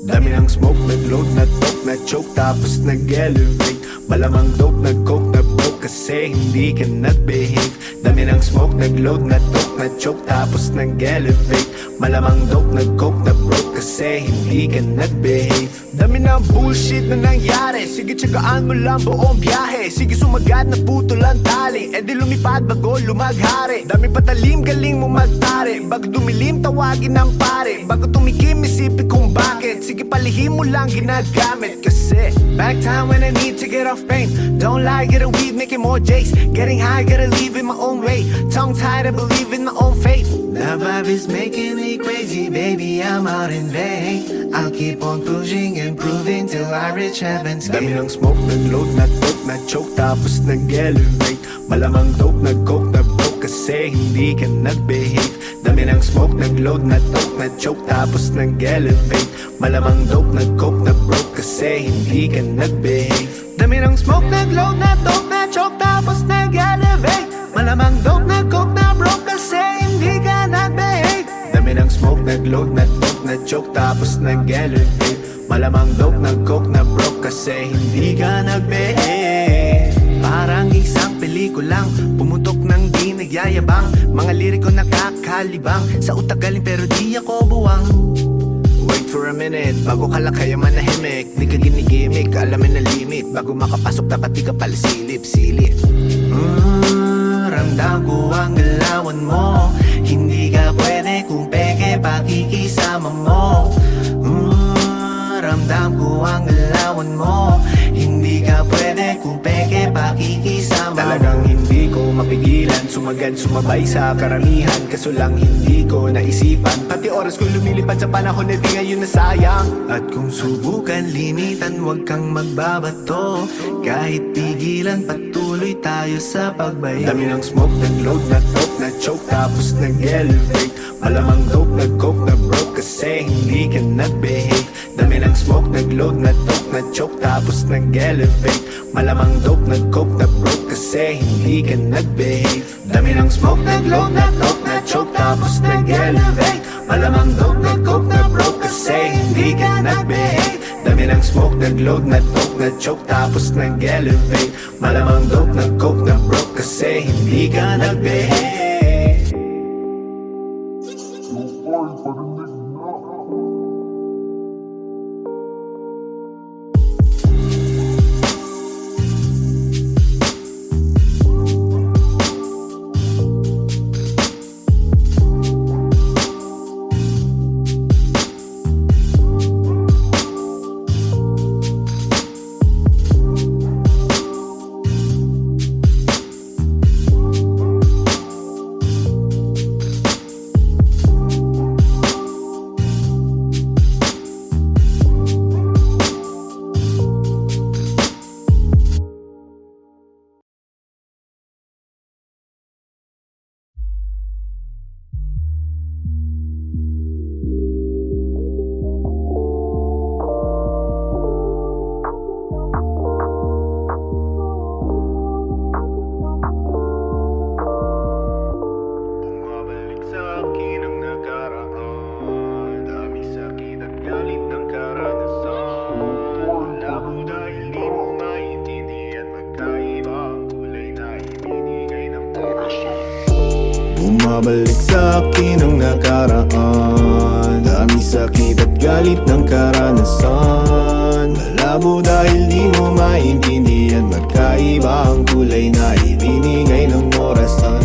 Dami ng smoke, nag-load, na-toke, na-choke, tapos nag-elevate. Malamang dope, nag-coke, na-broke kasi hindi ka nag-behave. Dami ng smoke, nag-load, na-toke, na-choke, tapos nag-elevate. Malamang dope, nag-coke, na-broke kasi hindi ka nag-behave. Dami ng bullshit na nangyari, sige tsagaan mo lang buong biyahe. Sige sumagat na putol ang tali, di lumipad bago lumaghari. Dami patalim, galing mo magtari, bago dumilim tawagin ng pare. Bago tumikim isipin kung bakit, sige palihim mo lang ginagamit. Kasi back time when I need to get off pain. Don't lie, get a weed, making more J's. Getting high, gotta leave in my own way. Tongue tied, I believe in my own faith. The vibe is making me crazy, baby, I'm out in vain. I'll keep on pushing and proving till I reach heaven's gate. Dami ng smoke, nag-load, na-toke, na-choke, tapos nag-elevate. Malamang dope, nag-coke, na-broke kasi hindi ka nag-behave. Dami ng smoke, nag-load, na-toke, na-choke, tapos nag-elevate. Malamang dope, nag-coke, na-broke kasi hindi ka nag-behave. Dami ng smoke, nag-load, na-toke, na-choke, tapos nag-elevate. Malamang dope, nag-coke, na-broke kasi hindi ka nag-behave. Dami ng smoke, nag-load, na-toke, na-choke, tapos nag-elevate. Malamang dope, nag-coke, na-broke kasi hindi ka nag-behave. Parang isang pelikulang pumutok ng di nagyayabang. Mga liriko nakakalibang, sa utak galing pero di ako buwang. Wait for a minute, bago ka lang kaya manahimik. Di ka ginigimik, alamin na limit. Bago makapasok dapat di ka pala silip-silip. Ramdam ko ang galawan mo, hindi ka pwede kung peke pakikisama mo. Ramdam ko ang galawan mo, hindi ka pwede kung peke pakikisama. Talagang hindi ko mapigilan, sumagad sumabay sa karamihan. Kaso lang hindi ko naisipan, pati oras ko lumilipad sa panahon na di ngayon nasayang. At kung subukan limitan, wag kang magbabato. Kahit pigilan, patuloy tayo sa pagbayo. Dami ng smoke, nag-load, na-toke, na-choke, tapos nag-elevate. Malamang dope, nag-coke, na-broke kasi hindi ka nag-behave. Dami ng smoke, nag-load, na-toke, na-choke, tapos nag-elevate. Malamang dope, nag-coke, na-broke kasi hindi ka nag-behave. Dami ng smoke, nag-load, na-toke, na-choke, tapos nag-elevate. Malamang dope, nag-coke, na-broke kasi hindi ka nag-behave. Dami ng smoke, nag-load, na-toke, na-choke, tapos nag-elevate. Malamang dope, nag-coke, na-broke kasi hindi ka nag-behave. Bumabalik sa akin ang nakaraan, dami sakit at galit ng karanasan. Malabo dahil di mo maintindihan, magkaiba ang kulay na ibinigay ng orasan.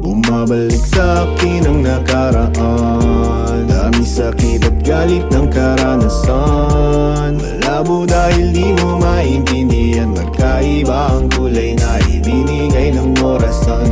Bumabalik sa akin ang nakaraan, dami sakit at galit ng karanasan. Malabo dahil di mo maintindihan, magkaiba ang kulay na ibinigay ng orasan.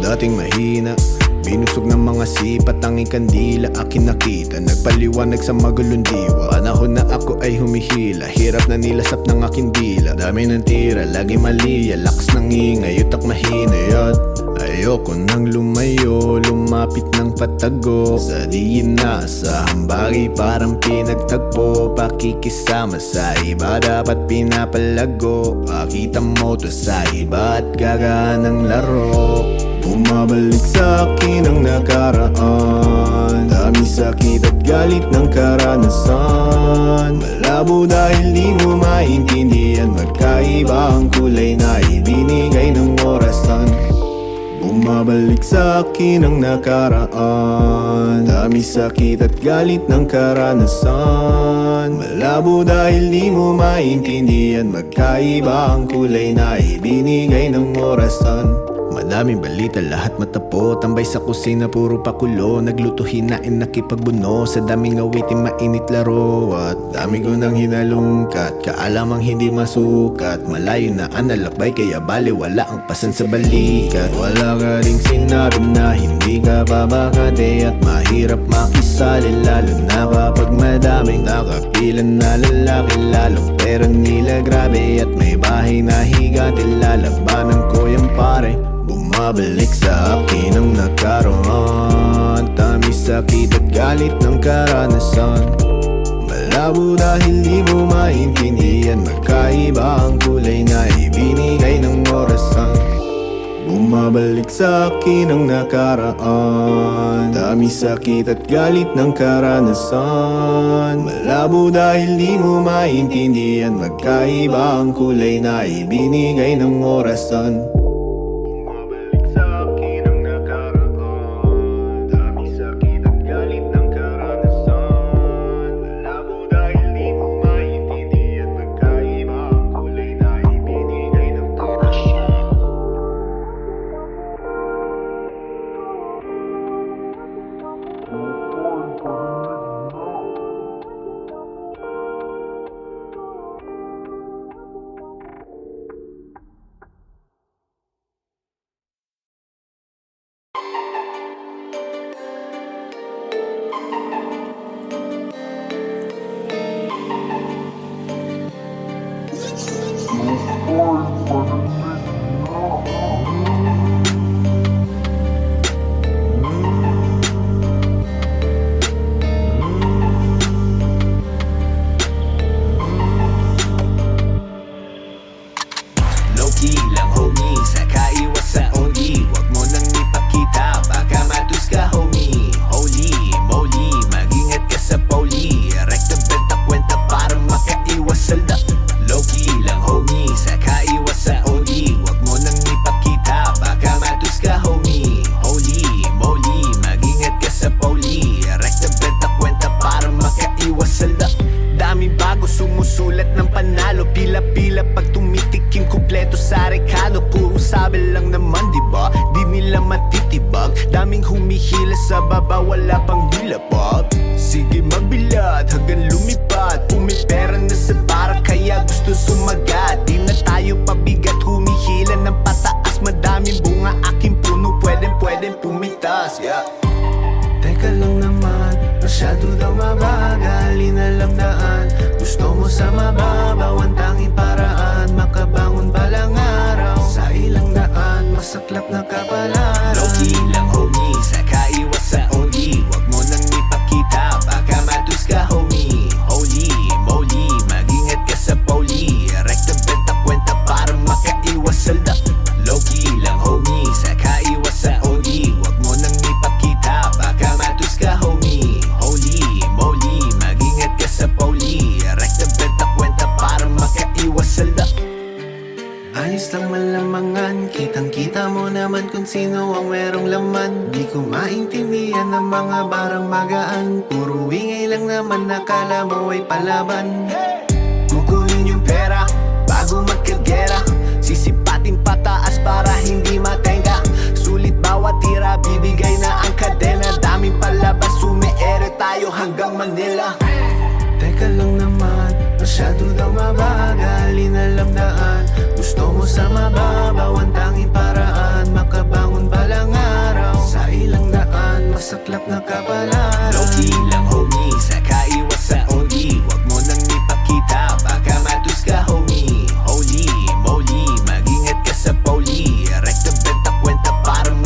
Dating mahina, binusog ng mga sipat, tanging kandila akin nakita, nagpaliwanag sa magulong diwa. Panahon na ako ay humihila, hirap na nilasap ng aking dila. Dami ng tira, lagi mali, lakas ng ingay, utak mahina. At Ayoko nang lumayo, lumapit ng patago. Sa di inaasahang bagay parang pinagtagpo. Pakikisama sa iba dapat pinapalago. Pakita mo to sa iba at gagaan ng laro. Bumabalik sa akin ang nakaraan. Dami sakit at galit ng karanasan. Malabo dahil di mo maintindihan. Magkaiba ang kulay na ibinigay ng orasan. Bumabalik sa akin ang nakaraan. Dami sakit at galit ng karanasan. Malabo dahil di mo maintindihan. Magkaiba ang kulay na ibinigay ng orasan. Madaming balita, lahat matapo. Tambay sa kusina, puro pakulo. Nagluto, hinain, nakipagbuno. Sa daming awitin, mainit laro. At dami ko nang hinalungkat. Kaalamang hindi masukat. Malayo na ang nalakbay, kaya bali wala ang pasan sa balikat. Wala ka ring sinabi na hindi ka babakate. At mahirap makisali, lalo na kapag madaming nakapilan na lalaki. Lalong pera nila grabe at may bahay na higati. Lalabanan ko yung pare. Bumabalik sa akin ang nagkaroon. Dami sakit at galit ng karanasan. Malabo dahil di mo maintindihan. Magkaiba ang kulay na ibinigay ng orasan. Bumabalik sa akin ang nakaraan. Dami sakit at galit ng karanasan. Malabo dahil di mo maintindihan. Magkaiba ang kulay na ibinigay ng orasan. Low-key lang homie, saka iwas sa only. Wag mo nang ipakita, baka matus ka homie. Holy moly, mag-ingat ka sa poli. Rekta benta kwenta para makaiwas sa lak. Low-key lang homie, saka iwas sa only. Wag mo nang ipakita, baka matus ka homie. Holy moly, mag-ingat ka sa poli. Rekta benta kwenta para makaiwas sa lak. Daming bago sumusulat ng panalo. Pila-pila pag tumitikim kumpleto sa rekado. Puro sabi lang naman diba, di nila matitibag. Daming humihila sa baba, wala pang dilapag. Sige magbilad hanggang lumipad. Pumipera na sa bara kaya gusto sumagat. Di na tayo pabigat, humihila ng pataas. Madaming bunga aking puno, pwedeng pumitas, yeah. Teka lang naman, masyado daw mabagal. Inalamdaan, gusto mo sa mababaw. Ang tanging paraan, makabangon balang araw. Sa ilang daan, masaklap na kapalaran. Low-key lang homie, saka iwas sa only. Wag mo nang ipakita, baka matus ka homie. Holy moly, mag-ingat ka sa poli. Rekta benta kwenta para makaiwas sa lak. Low-key lang homie, saka iwas sa only. Wag mo nang ipakita, baka matus ka homie. Holy moly, mag-ingat ka sa poli. Rekta benta kwenta para makaiwas sa lak. Ayos lang malamangan, kitang-kita mo naman kung sino ang merong laman. Di ko maintindihan ang mga barang magaan. Puro ingay lang naman, nakala mo ay palaban. Kukunin yung pera bago magkagera. Sisipatin pataas para hindi matenga. Sulit bawat tira, bibigay na ang kadena. Daming palabas, sumeere tayo hanggang Manila. Teka lang naman, masyado daw mabagal. Inalamdaan, gusto mo sa mababaw. Ang tanging paraan, makabangon balang araw. Sa ilang daan, masaklap na kapalaran. Low-key lang homie, saka iwas sa only. Wag mo nang ipakita, baka matus ka homie. Holy moly, mag-ingat ka sa poli. Rekta benta kwenta para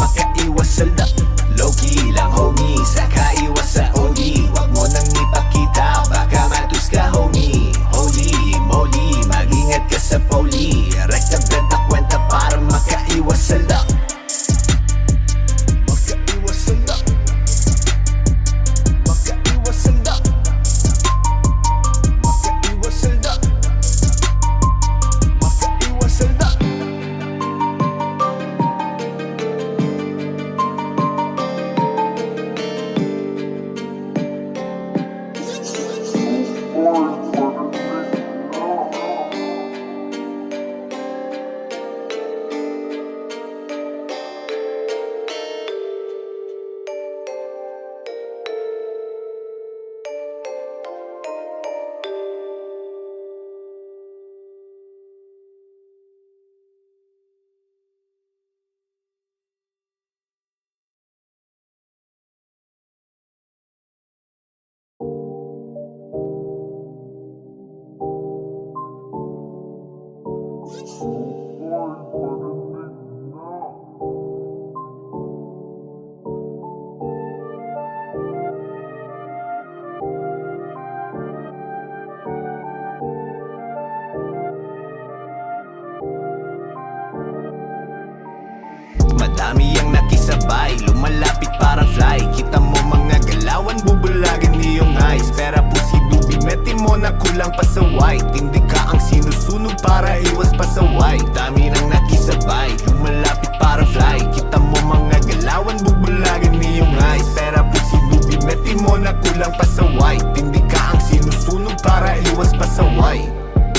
Madami ang nakisabay, lumalapit parang fly. Kita mo mga galawan, bubulagin iyong eyes. Pera po si Dubi, meti mo na kulang pa sa white. Hindi ka ang sinusunog para iwas pa sa white. Dami nang nakisabay, lumalapit parang fly. Kita mo mga galawan, bubulagin iyong eyes. Pera po si Dubi, meti mo na kulang pa sa white. Hindi ka ang sinusunog para iwas pa sa white.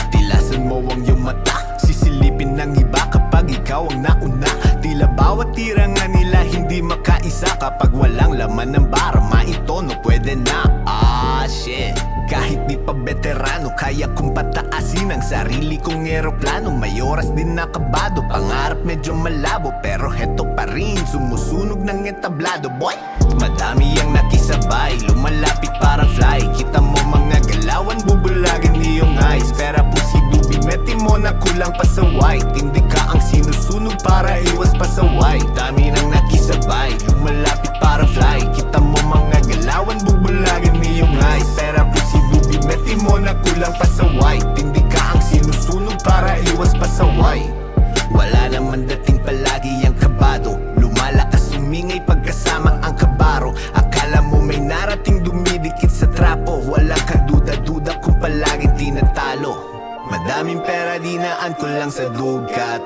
Tilasan mo ang iyong mata, sisilipin ng iba kapag ikaw ang nauna. Tila bawat tira nga nila hindi makaisa. Kapag walang laman ng bara, maitono pwede na. Shit, kahit di pa veterano, kaya kong pataasin ang sarili kong eroplano. May oras din nakabado, pangarap medyo malabo, pero heto pa rin, sumusunog ng entablado, boy. Madami ang nakisabay, lumalapit parang fly. Kita mo mga galawan, bubulagin iyong eyes. Pera po si Dubi, meti mo na kulang pa sa white. Hindi ka ang sinusunog para iwas pa sa white. Dami nang nakisabay, lumalapit parang fly. Kita mo mga galawan, bubulagin iyong eyes. Pera po si Dubi, meti mo na kulang pa sa white. Hindi ka ang sinusunog para iwas pa sa white. Wala naman dating palagi ang kabado, lumalakas sumingay pagkasama ang kabaro. Akala mo may narating dumidikit sa trapo, wala kang duda-duda kung palaging tinatalo. Madaming pera dinaan ko lang sa dugat,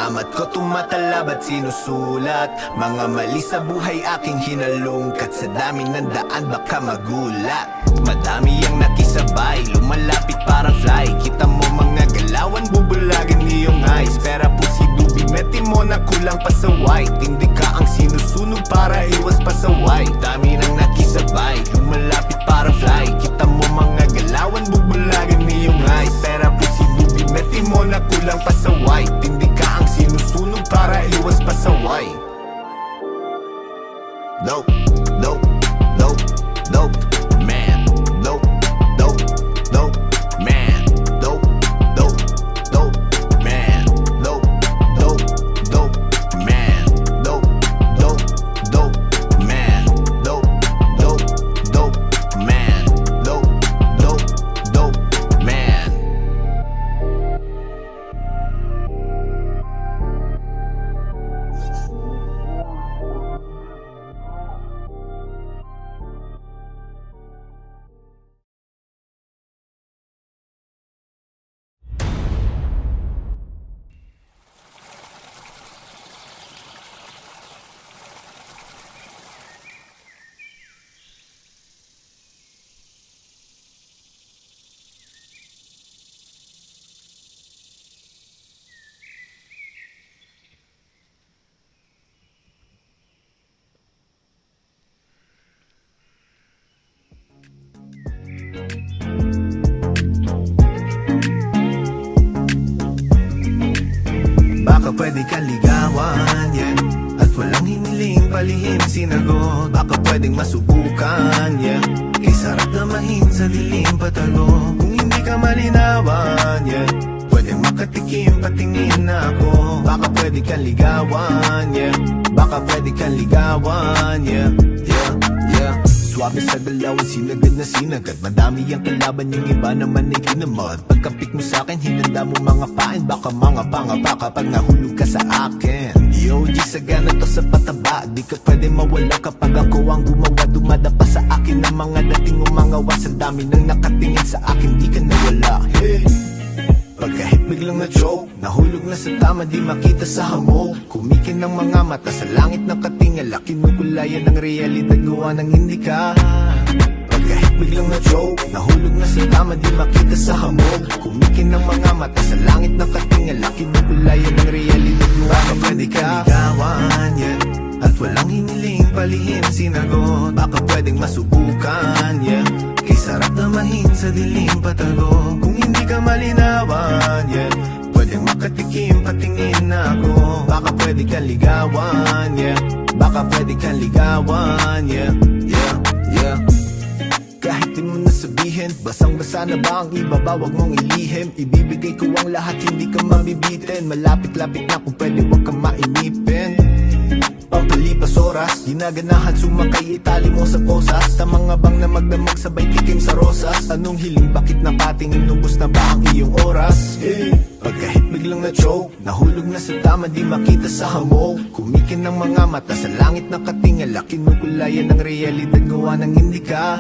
amat ko tumatalab at sinusulat. Mga mali sa buhay aking hinalungkat, sa dami ng daan baka magulat. Madami ang nakisabay, lumalapit parang fly. Kita mo mga galawan, bubulagin iyong eyes. Pera po si Dubi, meti mo na kulang pa sa white. Hindi ka ang sinusunog para iwas pa sa white. Dami nang nakisabay, lumalapit parang fly. Kita mo mga galawan, bubulagin iyong eyes. Pera po si Dubi, meti mo na kulang pa sa white. Hindi ka ang sinusunog para iwas pa sa white. Dope, dope, dope, dope, man. Dope, dope, dope, man. Dope, dope, dope, man. Dope, dope, dope, man. Dope, dope, dope, man. Dope, dope, dope, man. Dope, dope, dope, man. Baka pwede kang ligawan, yeah, at walang hiniling palihim sinagot. Baka pwedeng masubukan, yeah, kay sarap na mahin sa dilim patago. Kung hindi ka malinawan, yeah, pwedeng makatikim patingin na ako. Baka pwede kang ligawan, yeah, baka pwede kang ligawan, yeah, yeah, yeah. Swabe sa dalawang sinagad na sinagad, madami ang kalaban, yung iba naman ay kinamad. Pagkapik mo sa'kin, hinanda mo mga pain, baka mga pangapa kapag nahulog ka sa akin. OG sa gana to sa pataba, di ka pwede mawala kapag ako ang gumawa. Dumadapa sa akin ang mga dating umangawa, sa dami nang nakatingin sa akin, di ka nawala. Hey, pagkahit biglang na joke, nahulog na sa tama, di makita sa hamog. Kumikin ng mga mata sa langit ng katingala, kinukulayan ng realidad, gawa ng hindi ka. Pagkahit biglang na-choke, nahulog na sa tama, di makita sa hamog. Kumikin ng mga mata sa langit ng katingal, kinukulayan ng realidad mo. Baka pwede ka ligawan, yeah, at walang hiniling palihim sinagot. Baka pwedeng masubukan, yeah, kay sarap na mahin sa dilim patago. Kung hindi ka malinawan, yeah, pwedeng makatikim patingin na ako. Baka pwede kang ligawan, yeah, baka pwede kang ligawan, yeah, yeah, yeah. Kahit di mo nasabihin, basang-basa na ba ang iba ba? Wag mong ilihim, ibibigay ko ang lahat, hindi ka mabibitin. Malapit-lapit na kung pwede, wag kang mainipin. Pampalipas oras, ginaganahan sumakay, itali mo sa posas. Sa mga bang na magdamag, sabay tikim sa rosas. Anong hiling, bakit napatingin, ubos na ba ang iyong oras? Hey, pagkahit biglang na-choke, nahulog na sa tama, di makita sa hamog. Kumikin ng mga mata sa langit ng katingala, kinukulayan ng realidad, gawa ng hindi ka.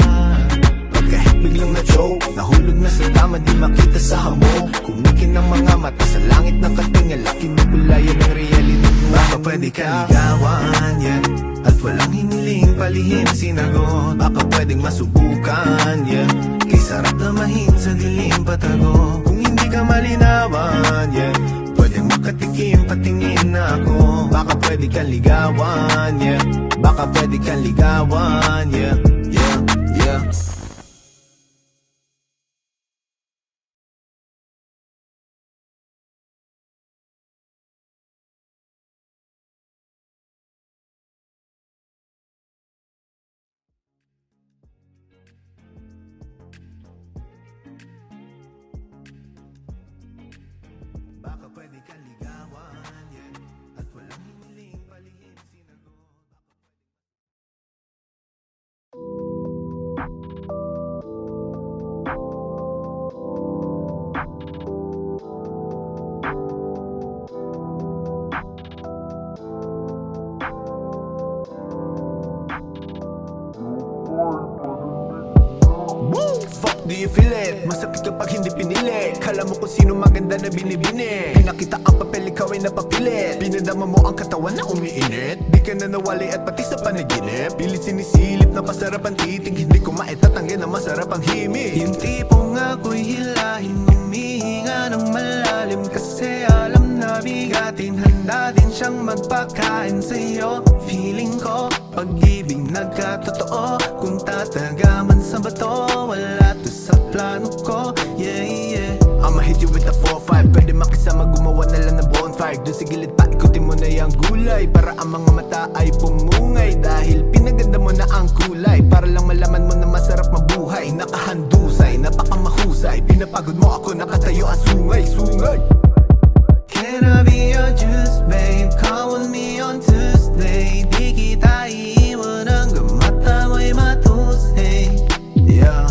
Pagkahit biglang na-choke, nahulog na sa tama, di makita sa hamog. Kumikin ng mga mata sa langit ng katingala, kinukulayan ng realidad. Baka pwede ka ligawan, yeah, at walang hiniling palihim sinagot. Baka pwedeng masubukan, yeah, kay sarap na mahin sa dilim patago. Kung hindi ka malinawan, yeah, pwedeng makatikim patingin na ako. Baka pwede kang ligawan, yeah, baka pwede kang ligawan, yeah, yeah, yeah. Baka pwede kang ligawan, yeah, at walang hiniling palihim sinagot. Woo! Fuck, do you feel it? Masakit kapag hindi pinili. Kala mo kung sino maganda na binibini. Pinakita ang papel, ikaw ay napapilit. Pinadama mo ang katawan na umiinit. Di ka na nawali at pati sa panaginip. Pilit sinisilip na pasarap ang titig. Hindi ko maitatanggi na masarap ang himig. Yung tipong ako'y hilahin, humihinga ng malalim. Kasi alam na bigatin, handa din siyang magpakain sa'yo. Feeling ko, pag-ibig nagkatotoo. Kung tatagaman sa bato, wala to sa plano ko, yeah, yeah. I'ma hit you with a 4-5, pwede makisama, gumawa na lang ng bonfire. Doon sa gilid pa, ikutin mo na yung gulay, para ang mga mata ay pumungay. Dahil pinaganda mo na ang kulay, para lang malaman mo na masarap mabuhay. Nakahandusay, napakamahusay, pinapagod mo ako, nakatayo ang sungay. Can I be your juice, babe? Call with me on Tuesday. Di kita iiwan hanggang mata mo'y matus, hey, yeah.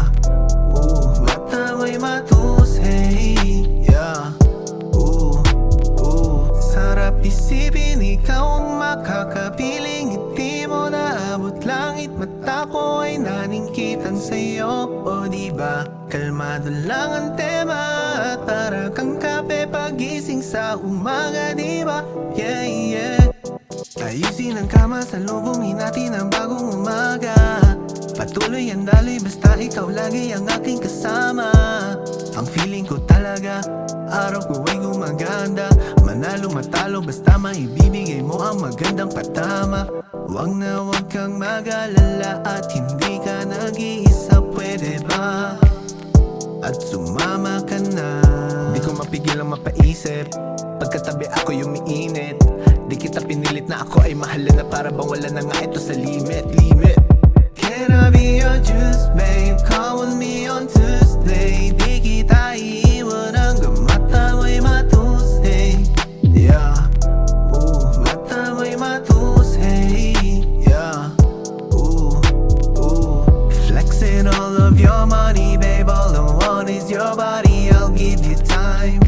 Mata mo'y matus, hey, yeah. Sarap isipin, ikaw ang makakapiling. Ngiti mo na abot langit, mata ko ay naningkitan sa'yo. O diba, kalmado lang ang tema, at para kang kape pagising sa umaga, diba? Yeah, yeah. Ayusin ang kama, salubungin natin ang bagong umaga. Patuloy ang daloy, basta ikaw lagi ang aking kasama. Ang feeling ko talaga, araw ko ay gumaganda. Manalo matalo, basta maibibigay mo ang magandang patama. Huwag na huwag kang mag-alala at hindi ka nag-iisa, pwede ba? At sumama ka na. Di ko mapigil ang mapaisip, pagkatabi ako umiinit. Di kita pinilit na ako ay mahalin na, para bang wala na nga ito sa limit. Can I be your juice, babe? Call with me on Tuesday. Di kita iiwan hanggang mata mo'y matus, hey, yeah. Mata mo'y matus, hey, yeah. Flexing all of your money, babe. All I want is your body, I'll give you time.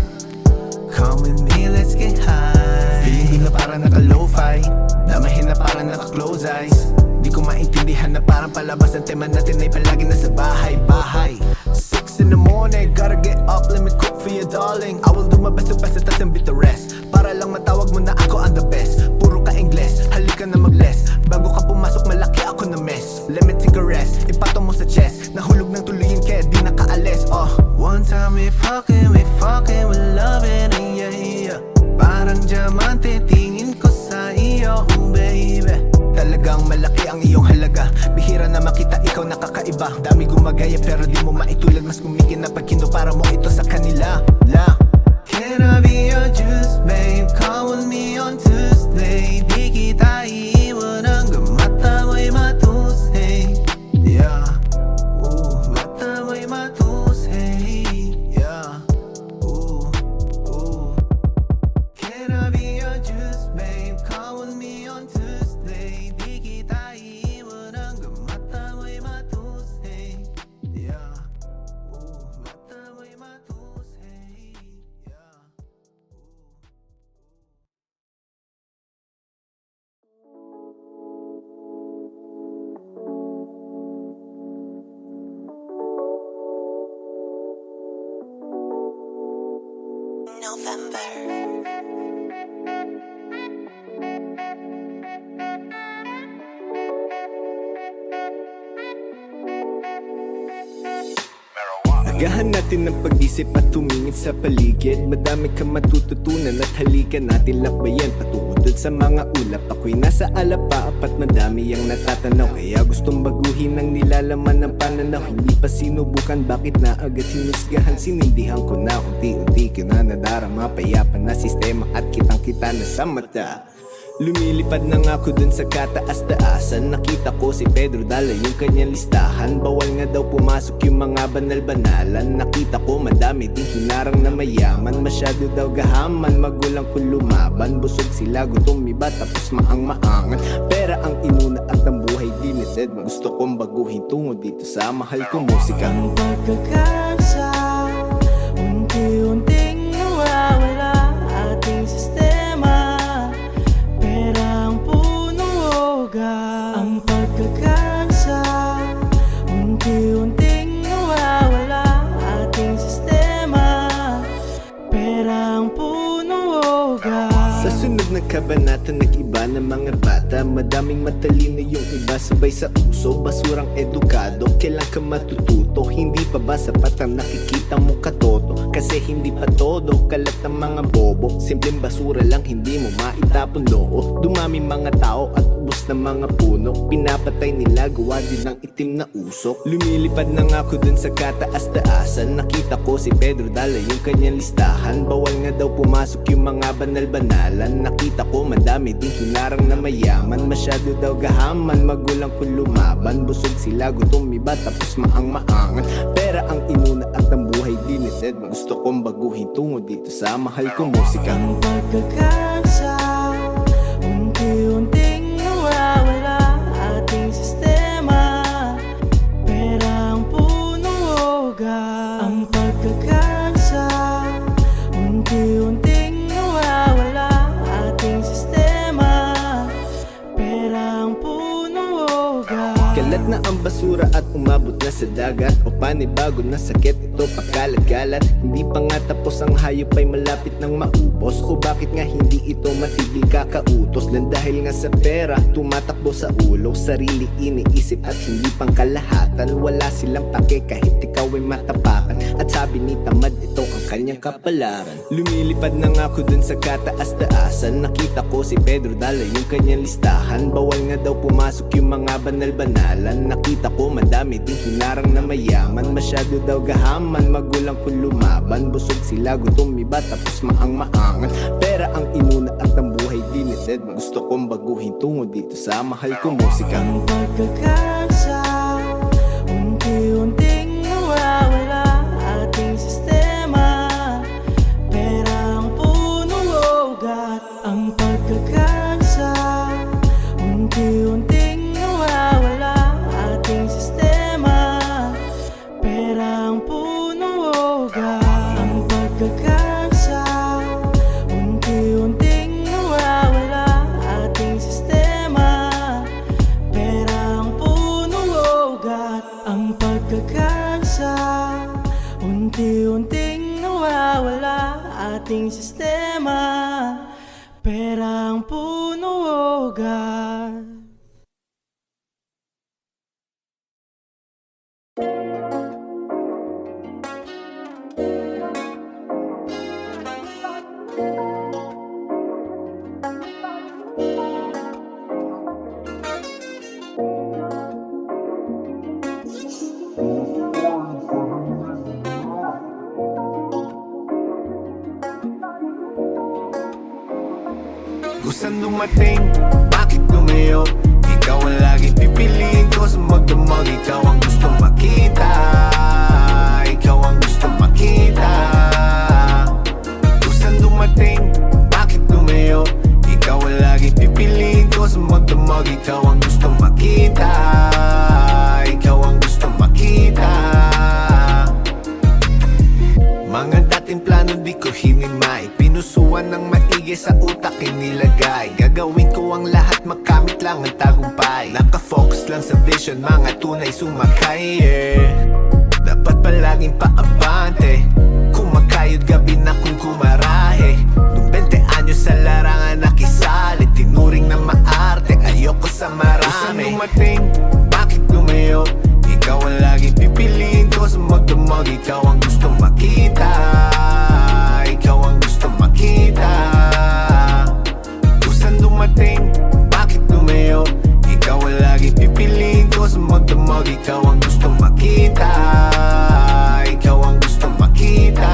Come with me, let's get high. Feeling ko na parang naka-lo-fi, damahin na parang naka-close eyes. Di ko maintindihan na parang palabas ang tema natin ay palagi nasa bahay. 6 in the morning, gotta get up, let me cook for you, darling. I will do my best to pass it, and beat the rest. Para lang matawag mo na ako ang the best. Puro ka Ingles, halika na mag-less. Bago ka pumasok, malaki ako na mess. Let me take a rest, ipatong mo sa chest. Nahulog na fucking, we loving it, yeah, yeah. Parang diamante, tingin ko sa iyo, baby. Talagang malaki ang iyong halaga. Bihira na makita ikaw nakakaiba. Dami gumagaya pero di mo maitulad. Mas kumikinang pag kinupara mo ito sa kanila. Can I be your juice, babe? Call with me on Tuesday. Di kita iiwan hanggang mata mo'y matusay. Yeah, mata mo'y matusay. Yeah, Can I be your juice, babe? Call with me on Tuesday. Di kita iiwan hanggang mata mo'y matusay. Yeah, mata mo'y matusay. Yeah. Agahan natin ng pag-isip at tumingin sa paligid. Madami kang matututunan at halika natin lakbayan patungo dun sa mga ulap. Ako'y nasa alapa, apat madami ang natatanaw. Kaya gustong baguhin ang nilalaman ng pananaw. Hindi pa sinubukan, bakit na agad hinusgahan? Sinindihan ko na unti-unti ka na nadarama. Payapa na sistema at kitang-kita na sa mata. Lumilipad na nga ako dun sa kataas-taasan. Nakita ko si Pedro dala yung kanyang listahan. Bawal nga daw pumasok yung mga banal-banalan. Nakita ko madami ding hinarang na mayaman. Masyado daw gahaman, magulang ko lumaban. Busog sila, gutom iba, tapos maang-maangan. Pera ang inuna at ang buhay limited. Gusto kong baguhin tungo dito sa mahal kong musika. Ang pagkakasa, unti-unting nawawala ating sistema. Perang punong ugat. Ang pagkakasa, unti-unting nawawala ating sistema. Perang punong ugat. Sa sunod na kabanata, nag-iba ng mga bata. Madaming matalino yung iba, sabay sa uso. Basurang edukado, kailan ka matututo? Hindi pa ba sapat ang nakikita mo katoto? Kasi hindi pa todo, kalat ang mga bobo. Simpleng basura lang, hindi mo maitapon loo. Dumami mga tao at ubos ng mga puno. Pinapatay nila, gawa din ng itim na usok. Lumilipad na nga ako dun sa kataas-taasan. Nakita ko si Pedro dala yung kanyang listahan. Bawal nga daw pumasok yung mga banal-banalan. Nakita ko madami ding hinarang na mayaman. Masyado daw gahaman, magulang ko lumaban. Busog sila, gutom iba, tapos maang-maangan. Pera ang inuna at ang buhay limited. Gusto kong baguhin tungo dito sa mahal kong musika. Ang pagkakasa, unti-unting nawawala ating sistema. Perang punong ugat. Ang pagkakasa, unti-unting nawawala ating sistema. Perang punong ugat. Kalat na ang basura at umabot na sa dagat. O panibago na sakit, ito pakalat-galat. Hindi pa nga tapos ang hayop ay malapit ng maubos. O bakit nga hindi ito matigil kakautos? Lang dahil nga sa pera, tumatakbo sa ulo. Sarili iniisip at hindi pang kalahatan. Wala silang pake kahit ikaw ay matapakan. At sabi ni tamad, ito ang kanyang kapalaran. Lumilipad na nga ako dun sa kataas-taasan. Nakita ko si Pedro dala yung kanyang listahan. Bawal nga daw pumasok yung mga banal-banalan. Nakita ko madami ding hinarang na mayaman. Masyado daw gahaman, magulang ko lumaban. Busog sila, gutom iba, tapos maang-maangan. Pera ang inuna at ang buhay limited. Gusto kong baguhin tungo dito sa mahal kong musika. Ang pagkakasa, unti-unting nawawala ating sistema. Perang punong ugat. Ang pagkakasa, unti-unting nawawala ating sistema. Perang punong ugat. Ang pagkakasa, unti-unting nawawala ating sistema. Perang punong ugat. Ang pagkakasa, unti-unting nawawala ating sistema. Perang punong ugat. Kung saan dumating, bakit lumayo? Ikaw ang lagi pipiliin ko sa magdamag. Ikaw ang gusto makita, ikaw ang gusto makita. Kung saan dumating, bakit lumayo? Ikaw ang lagi pipiliin ko sa magdamag. Ikaw ang gusto makita, ikaw ang gusto makita. Mga dating plano di ko hinimay, pinusuan ng maigi sa utak inilagay. Gagawin ko ang lahat, makamit lang ang tagumpay. Nakafocus lang sa vision, mga tunay sumakay, yeah. Dapat palaging paabante, kumakayod gabi na kung kumarahe. Nung 20 anyos sa larangan nakisali, tinuring na maarte, ayoko sa marami. Kung saan dumating, bakit lumayo? Ikaw ang lagi pipiliin ko sa magdamag. Ikaw ang gusto makita, ikaw ang gusto makita. Kung saan dumating, bakit lumayo? Ikaw ang lagi pipiliin ko sa magdamag. Ikaw ang gusto makita, ikaw ang gusto makita.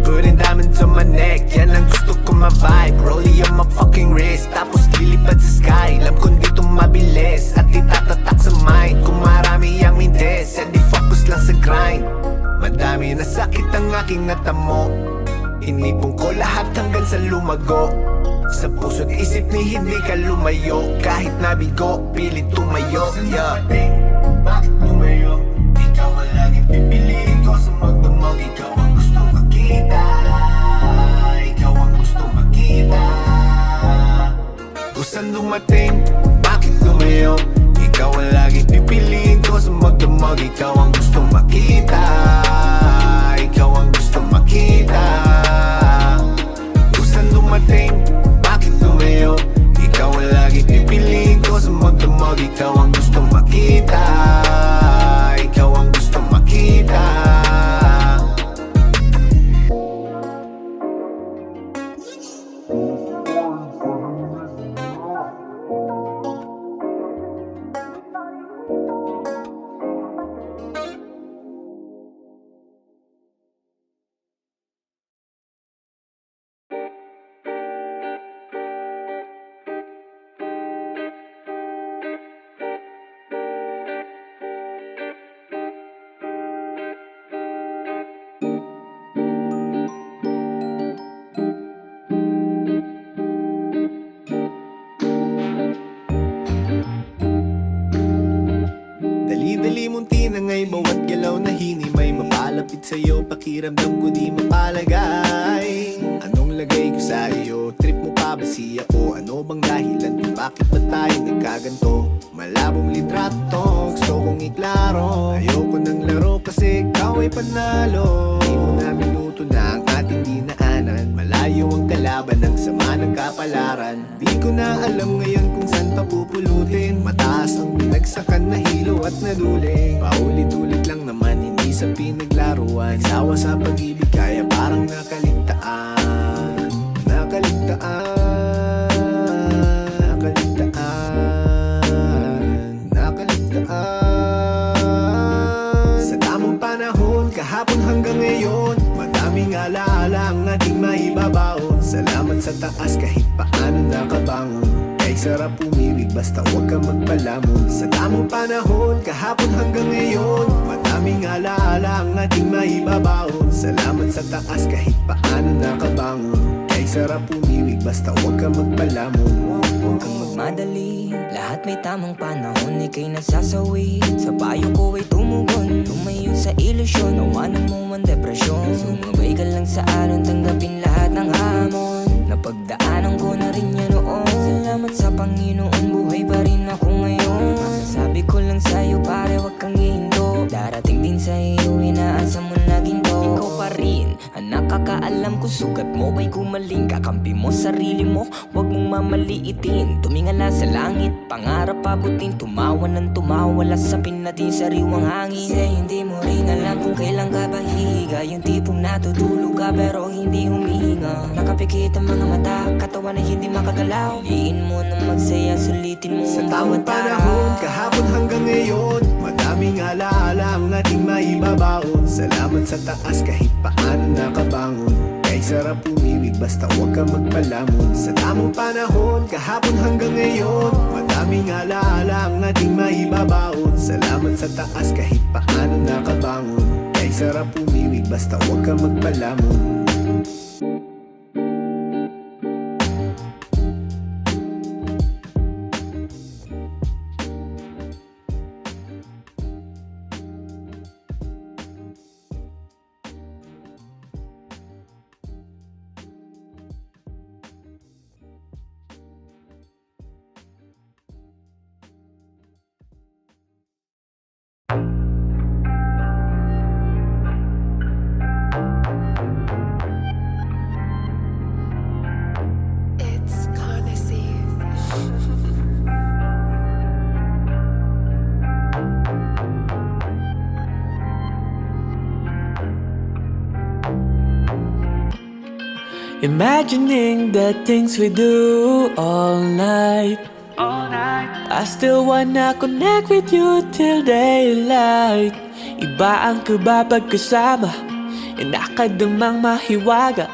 Putting diamonds on my neck, yan lang gusto ko ma-vibe. Rollie on my fucking wrist, tapos lilipad sa sky. Alam kong dito mabilis at itatatak sa mind. Kung marami ang mintes, di focus lang sa grind. Madami na sakit ang aking natamo, inipon ko lahat hanggang sa lumago. Sa puso't isip ni hindi ka lumayo, kahit nabigo, pilit tumayo, yeah. Bakit lumayo? Ikaw ang laging pipiliin ko sa magdamag. Ikaw ang gusto makita, ikaw ang gusto makita. Kung saan dumating, bakit lumayo? Ikaw ang laging pipiliin ko sa magdamag. Ikaw ang gusto makita, ikaw ang gusto makita. Kung saan dumating, bakit lumayo? Ikaw ang laging pipiliin ko sa magdamag. Ikaw ang gusto makita, ikaw ang gusto makita. Dali-dali mong tinangay, bawat galaw na hinimay. Mapalapit sa'yo, pakiramdam ko di mapalagay. Anong lagay ko sa iyo? Trip mo pa ba siya ko? Ano bang dahilan kung bakit ba tayo nagkaganto? Malabong litrato, gusto kong iklaro. Ayoko ng laro kasi ikaw ay panalo. Di mo na minuto na ang ating dinaanan. Malayo ang kalaban ng sama ng kapalaran. Di ko na alam ngayon kung saan pa pupulutin. Mataas ang binagsakan na hilo at naduling. Paulit-ulit lang naman, hindi sa pinaglaruan. Nagsawa sa pag-ibig kaya parang nakaligtaan. Nakaligtaan, nakaligtaan, nakaligtaan. Sa tamang panahon, kahapon hanggang ngayon, madaming alaala ang ating maibabaon. Salamat sa taas kahit paano nakabangon. Kahit sarap umibig basta huwag kang magpalamon. Sa tamang panahon, kahapon hanggang ngayon, madaming alaala ang ating maibabaon. Salamat sa taas kahit paano nakabangon. Kahit sarap umibig basta huwag kang magpalamon. Huwag kang magmadali, lahat may tamang panahon, ika'y nasasawi. Sa payo ko ay tumugon, lumayo sa ilusyon. Nawanan mo ang depresyon, sumabay ka lang sa alon, tanggapin lahat ng hamon. Napagdaanan ko na rin yan noon. Salamat sa Panginoon, buhay pa rin ako ngayon. Masasabi ko lang sa'yo pare, wag kang hihinto. Darating din sa iyo, inaasa mo na ginto. Ikaw pa rin, ang nakakaalam ko, sugat mo ay gumaling. Kakampi mo sarili mo, wag mong mamaliitin. Tumingala sa langit, pangarap abutin. Tumawa ng tumawa, lasapin natin sariwang hangin. Say hindi mo rin alam kung kailan ka ba hihiga. Yung tipong natutulog ka pero hindi humihinga. Nakapikit ang mga mata, katawan ay hindi makagalaw. Piliin mo na magsaya, sulitin mo sa ang tamang bawat panahon, araw. kahapon hanggang ngayon, madaming alaala ang ating maibabaon. Salamat sa taas kahit paano nakabangon. Kay sarap umibig basta huwag ka magpalamon. Sa tamang panahon, kahapon hanggang ngayon, madaming alaala ang ating maibabaon. Salamat sa taas kahit paano nakabangon. Kay sarap umibig basta huwag ka magpalamon. It's Carnacy. Imagining the things we do all night. I still wanna connect with you till daylight. Iba ang kaba pagkasama, nakadamang mahiwaga.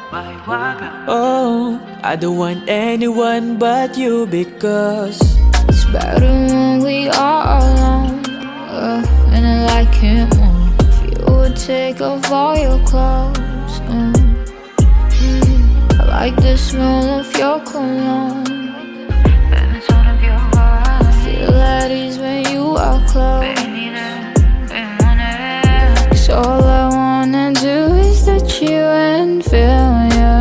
Oh, I don't want anyone but you because it's better when we are alone. And I like it more if you would take off all your clothes. I like the smell of your cologne and the tone of your heart. I feel at ease when you are close. So all I wanna do is touch you and feel you.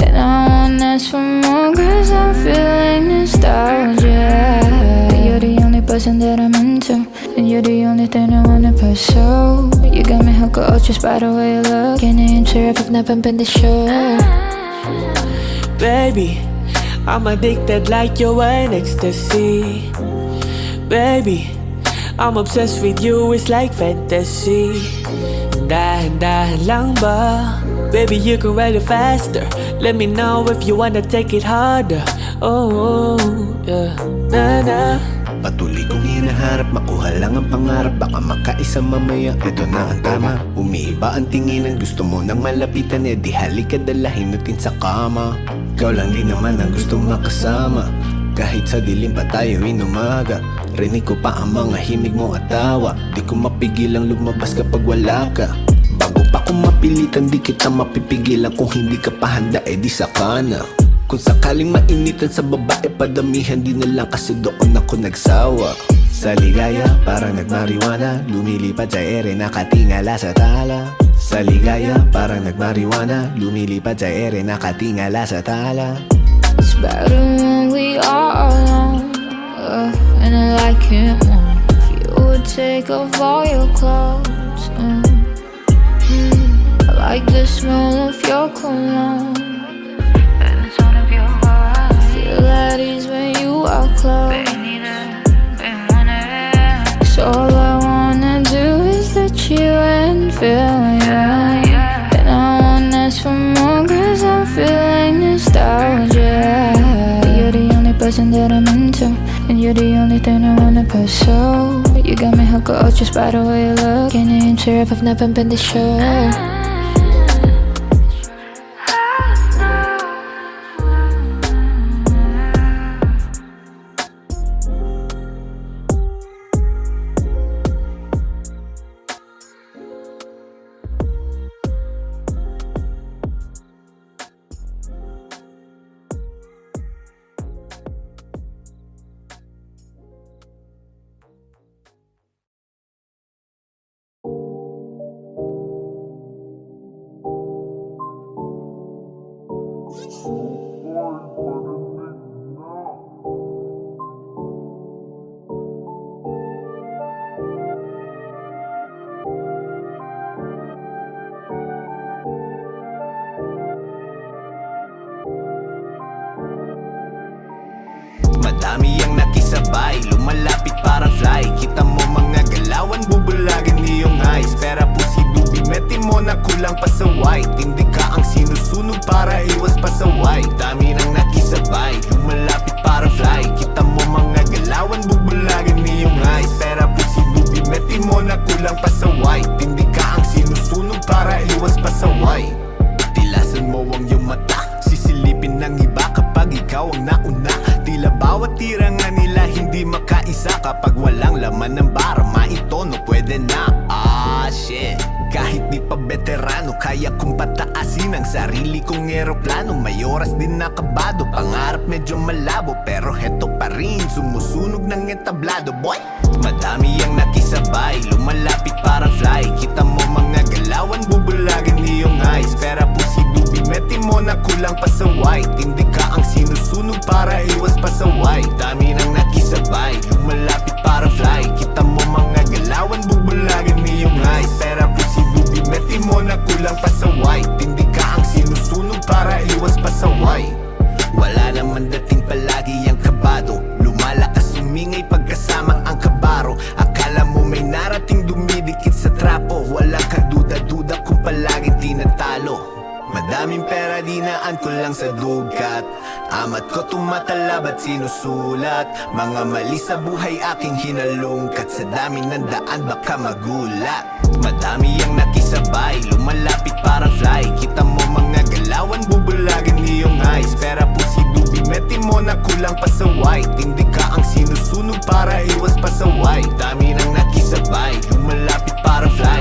And I won't ask for more cause I'm feeling nostalgia. You're the only person that I'm into, and you're the only thing I wanna pursue. You got me hooked up just by the way you look. Can't answer if I've never been to show. baby, I'm addicted like you're an ecstasy. Baby, I'm obsessed with you, it's like fantasy. Dahan-dahan lang ba? Baby, you can ride it faster. Let me know if you wanna take it harder. Oh, yeah, na-na. Patuloy kong hinaharap, makuha lang ang pangarap. Baka makaisa mamaya, ito na ang tama. Umiiba ang tinginan, gusto mo nang malapitan. Eh di halika dalahin natin sa kama. Ikaw lang din naman ang gustong makasama. Kahit sa dilim pa tayo inumaga. Rinig ko pa ang mga himig mo at tawa. Di ko mapigilang lumabas kapag wala ka. Bago pa kung mapilitan, di kita mapipigilan. Kung hindi ka pa handa, eh di saka na. Kung sakaling mainitan sa babae, padamihan di na lang kasi doon ako nagsawa. Sa ligaya, parang nagmariwana. Lumilipad sa ere, nakatingala sa tala. Sa ligaya, parang nagmariwana. Lumilipad sa ere, nakatingala sa tala. It's better when we are alone. And I like it more if you would take off all your clothes. I like the smell of your cologne and the tone of your heart. I feel at ease when you are close. So all I wanna do is touch you and feel you. And I won't ask for more cause I'm feeling nostalgia. You're the only person that I'm into, and you're the only thing I wanna pursue. You got me hooked up just by the way you look. Can't answer if I've never been to show. Madami ang nakisabay, lumalapit parang fly. Kita mo mga galawan, bubulagan iyong eyes. Pera po si Dubi, meti mo na kulang pa sa white. Hindi ka ang sinusunog para iwas pa sa white. Dami nang nakisabay, lumalapit parang fly. Kita mo mga galawan, bubulagan iyong eyes. Pera po si Dubi, meti mo na kulang pa sa white. Hindi ka ang sinusunog para iwas pa sa white. Tilasan mo pa-veterano, kaya kong pataasin ang sarili kong eroplano. May oras din nakabado, pangarap medyo malabo, pero heto pa rin, sumusunog ng entablado, boy. Madami ang nakisabay, lumalapit parang fly. Kita mo mga galawan, bubulagin iyong eyes. Pera po si Dubi, meti mo na kulang pa sa white. Hindi ka ang sinusunog para iwas pa sa white. Dami nang nakisabay, lumalapit parang fly. Kita mo mga galawan, bubulagin iyong eyes. Pera po si Dubi, meti mo na kulang pa sa white. Hindi ka ang sinusunog para iwas pa sa white. Wala naman dating palagi ang kabado, lumalakas sumingay pagkasama ang kabaro. Akala mo may narating dumidikit sa trapo, wala kang duda-duda kung palaging tinatalo. Madaming pera dinaan ko lang sa dugat, amat ko tumatalab at sinusulat. Mga mali sa buhay aking hinalungkat, sa dami ng daan baka magulat. Madami ang nakisabay, lumalapit parang fly. Kita mo mga galawan, bubulagin iyong eyes. Pera po si Dubi, meti mo na kulang pa sa white. Hindi ka ang sinusunog para iwas pa sa white. Dami nang nakisabay, lumalapit parang fly.